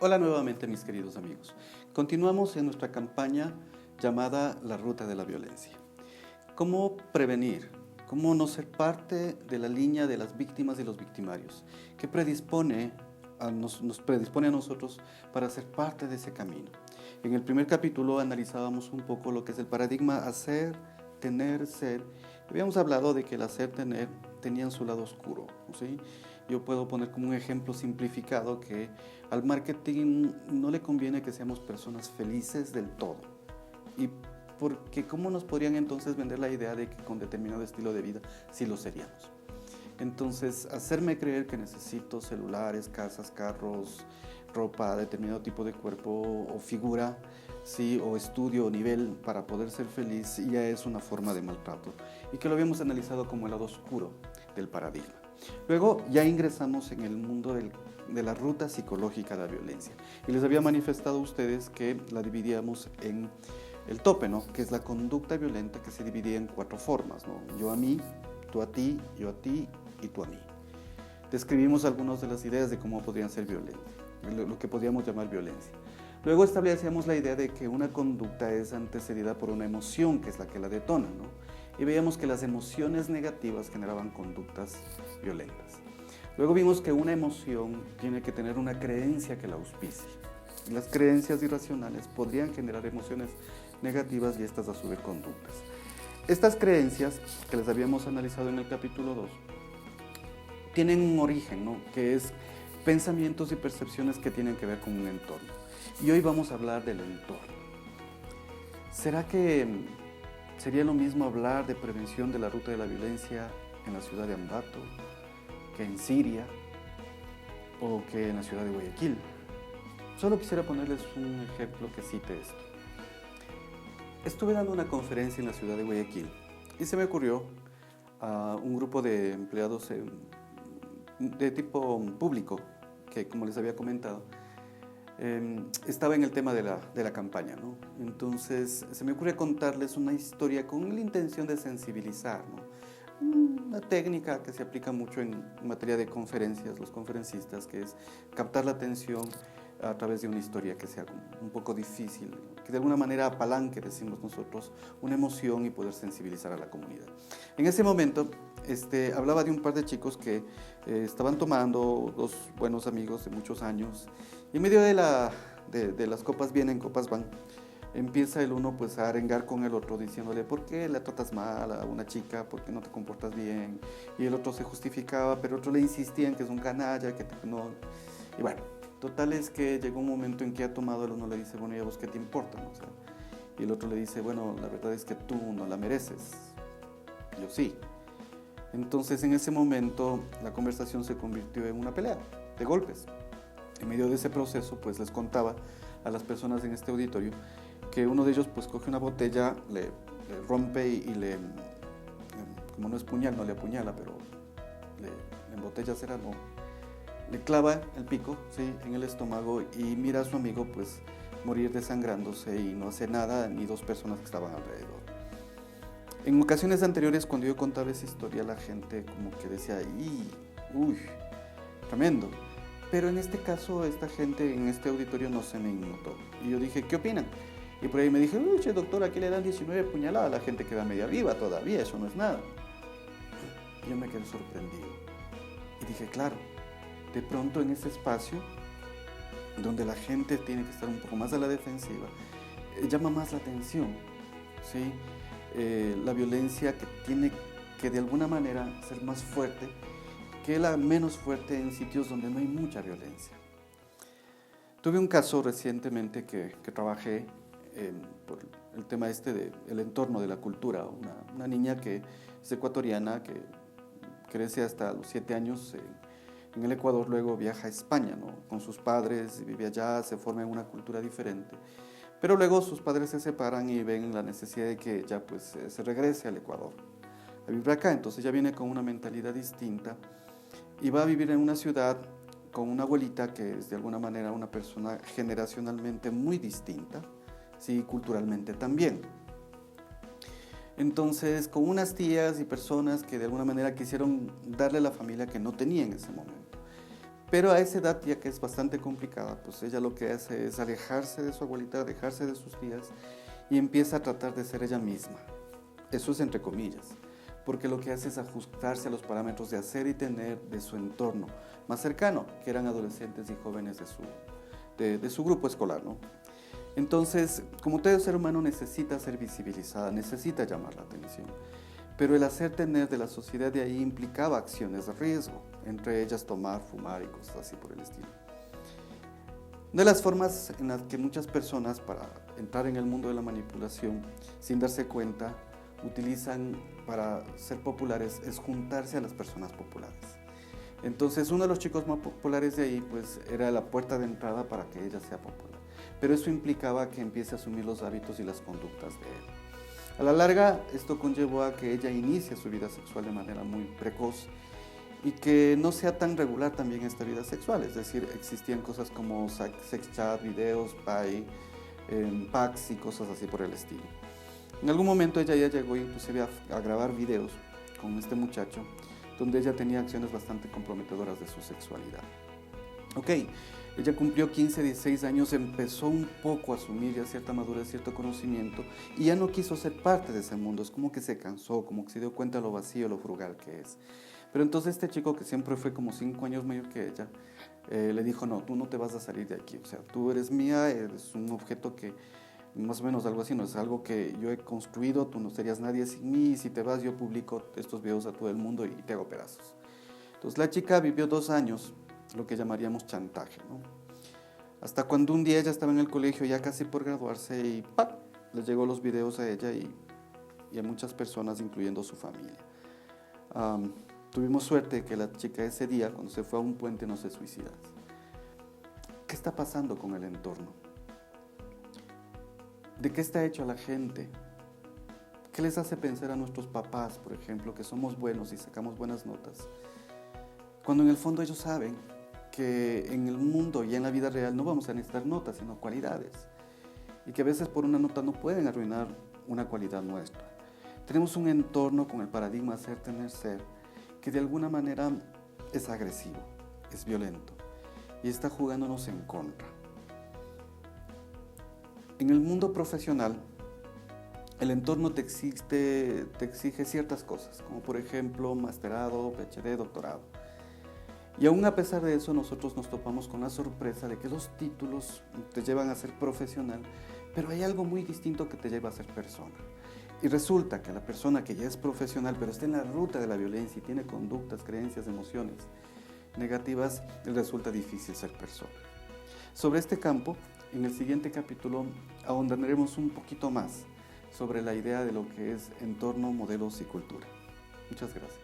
Hola nuevamente mis queridos amigos. Continuamos en nuestra campaña llamada La Ruta de la Violencia. ¿Cómo prevenir? ¿Cómo no ser parte de la línea de las víctimas y los victimarios? ¿Qué nos predispone a nosotros para ser parte de ese camino? En el primer capítulo analizábamos un poco lo que es el paradigma hacer, tener, ser. Habíamos hablado de que el hacer, tener tenían su lado oscuro, ¿sí? Yo puedo poner como un ejemplo simplificado que al marketing no le conviene que seamos personas felices del todo. Y porque ¿cómo nos podrían entonces vender la idea de que con determinado estilo de vida sí lo seríamos? Entonces, hacerme creer que necesito celulares, casas, carros, ropa, determinado tipo de cuerpo o figura, sí, o estudio o nivel para poder ser feliz ya es una forma de maltrato y que lo habíamos analizado como el lado oscuro del paradigma. Luego ya ingresamos en el mundo de la ruta psicológica de la violencia y les había manifestado a ustedes que la dividíamos en el tope, ¿no? Que es la conducta violenta que se dividía en 4 formas, ¿no? Yo a mí, tú a ti, yo a ti y tú a mí. Describimos algunas de las ideas de cómo podrían ser violentas, lo que podríamos llamar violencia. Luego establecíamos la idea de que una conducta es antecedida por una emoción, que es la que la detona, ¿no? Y veíamos que las emociones negativas generaban conductas violentas. Luego vimos que una emoción tiene que tener una creencia que la auspicie. Las creencias irracionales podrían generar emociones negativas y estas a su vez conductas. Estas creencias, que les habíamos analizado en el capítulo 2, tienen un origen, ¿no? Que es pensamientos y percepciones que tienen que ver con un entorno. Y hoy vamos a hablar del entorno. ¿Será que sería lo mismo hablar de prevención de la ruta de la violencia en la ciudad de Ambato, que en Siria o que en la ciudad de Guayaquil? Solo quisiera ponerles un ejemplo que cite esto. Estuve dando una conferencia en la ciudad de Guayaquil y se me ocurrió a un grupo de empleados de tipo público, que como les había comentado, estaba en el tema de la campaña, ¿no? Entonces se me ocurre contarles una historia con la intención de sensibilizar, ¿no? Una técnica que se aplica mucho en materia de conferencias, los conferencistas, que es captar la atención a través de una historia que sea un poco difícil, que de alguna manera apalanque, decimos nosotros, una emoción y poder sensibilizar a la comunidad. En ese momento hablaba de un par de chicos que estaban tomando, 2 buenos amigos de muchos años, y en medio de las copas vienen, copas van, empieza el uno pues a arengar con el otro diciéndole ¿por qué la tratas mal a una chica? ¿Por qué no te comportas bien? Y el otro se justificaba, pero el otro le insistía en que es un canalla, no. Y bueno, total es que llegó un momento en que ha tomado, el uno le dice, bueno, ¿y a vos qué te importa? ¿No? O sea, y el otro le dice, bueno, la verdad es que tú no la mereces. Yo sí. Entonces en ese momento la conversación se convirtió en una pelea de golpes. En medio de ese proceso pues les contaba a las personas en este auditorio que uno de ellos pues coge una botella, le rompe y como no es puñal, no le apuñala, pero le embotella cera, no, le clava el pico, ¿sí?, en el estómago y mira a su amigo pues morir desangrándose y no hace nada ni 2 personas que estaban alrededor. En ocasiones anteriores cuando yo contaba esa historia la gente como que decía, uy, tremendo. Pero en este caso, esta gente en este auditorio no se me inmutó. Y yo dije, ¿qué opinan? Y por ahí me dije, uy, che, doctor, aquí le dan 19 puñaladas, la gente queda media viva todavía, eso no es nada. Y yo me quedé sorprendido. Y dije, claro, de pronto en ese espacio, donde la gente tiene que estar un poco más a la defensiva, llama más la atención, ¿sí? La violencia que tiene que de alguna manera ser más fuerte que la menos fuerte en sitios donde no hay mucha violencia. Tuve un caso recientemente que trabajé por el tema del entorno de la cultura. Una niña que es ecuatoriana, que crece hasta los 7 años en el Ecuador, luego viaja a España, ¿no?, con sus padres, vive allá, se forma en una cultura diferente. Pero luego sus padres se separan y ven la necesidad de que ella pues, se regrese al Ecuador a vivir acá. Entonces ella viene con una mentalidad distinta y va a vivir en una ciudad con una abuelita que es de alguna manera una persona generacionalmente muy distinta, sí, culturalmente también. Entonces, con unas tías y personas que de alguna manera quisieron darle la familia que no tenía en ese momento. Pero a esa edad, ya que es bastante complicada, pues ella lo que hace es alejarse de su abuelita, alejarse de sus tías y empieza a tratar de ser ella misma. Eso es entre comillas, porque lo que hace es ajustarse a los parámetros de hacer y tener de su entorno más cercano, que eran adolescentes y jóvenes de su grupo escolar, ¿no? Entonces, como todo ser humano necesita ser visibilizada, necesita llamar la atención. Pero el hacer tener de la sociedad de ahí implicaba acciones de riesgo, entre ellas tomar, fumar y cosas así por el estilo. De las formas en las que muchas personas, para entrar en el mundo de la manipulación, sin darse cuenta, utilizan para ser populares, es juntarse a las personas populares. Entonces, uno de los chicos más populares de ahí, pues, era la puerta de entrada para que ella sea popular. Pero eso implicaba que empiece a asumir los hábitos y las conductas de él. A la larga, esto conllevó a que ella inicie su vida sexual de manera muy precoz y que no sea tan regular también esta vida sexual. Es decir, existían cosas como sex chat, videos, packs y cosas así por el estilo. En algún momento ella ya llegó inclusive a grabar videos con este muchacho donde ella tenía acciones bastante comprometedoras de su sexualidad. Ok, ella cumplió 15, 16 años, empezó un poco a asumir ya cierta madurez, cierto conocimiento y ya no quiso ser parte de ese mundo. Es como que se cansó, como que se dio cuenta de lo vacío, lo frugal que es. Pero entonces este chico, que siempre fue como 5 años mayor que ella, le dijo: no, tú no te vas a salir de aquí, o sea, tú eres mía, eres un objeto que, más o menos algo así, no es algo que yo he construido, tú no serías nadie sin mí, y si te vas yo publico estos videos a todo el mundo y te hago pedazos. Entonces la chica vivió 2 años, lo que llamaríamos chantaje, ¿no? Hasta cuando un día ella estaba en el colegio ya casi por graduarse y ¡pap!, les llegó los videos a ella y a muchas personas, incluyendo su familia. Tuvimos suerte que la chica ese día, cuando se fue a un puente, no se suicidó. ¿Qué está pasando con el entorno? ¿De qué está hecho la gente? ¿Qué les hace pensar a nuestros papás, por ejemplo, que somos buenos y sacamos buenas notas? Cuando en el fondo ellos saben que en el mundo y en la vida real no vamos a necesitar notas, sino cualidades. Y que a veces por una nota no pueden arruinar una cualidad nuestra. Tenemos un entorno con el paradigma ser, tener, ser, que de alguna manera es agresivo, es violento y está jugándonos en contra. En el mundo profesional, el entorno te exige ciertas cosas, como por ejemplo masterado, PhD, doctorado. Y aún a pesar de eso, nosotros nos topamos con la sorpresa de que los títulos te llevan a ser profesional, pero hay algo muy distinto que te lleva a ser persona. Y resulta que la persona que ya es profesional, pero está en la ruta de la violencia y tiene conductas, creencias, emociones negativas, le resulta difícil ser persona. Sobre este campo, en el siguiente capítulo ahondaremos un poquito más sobre la idea de lo que es entorno, modelos y cultura. Muchas gracias.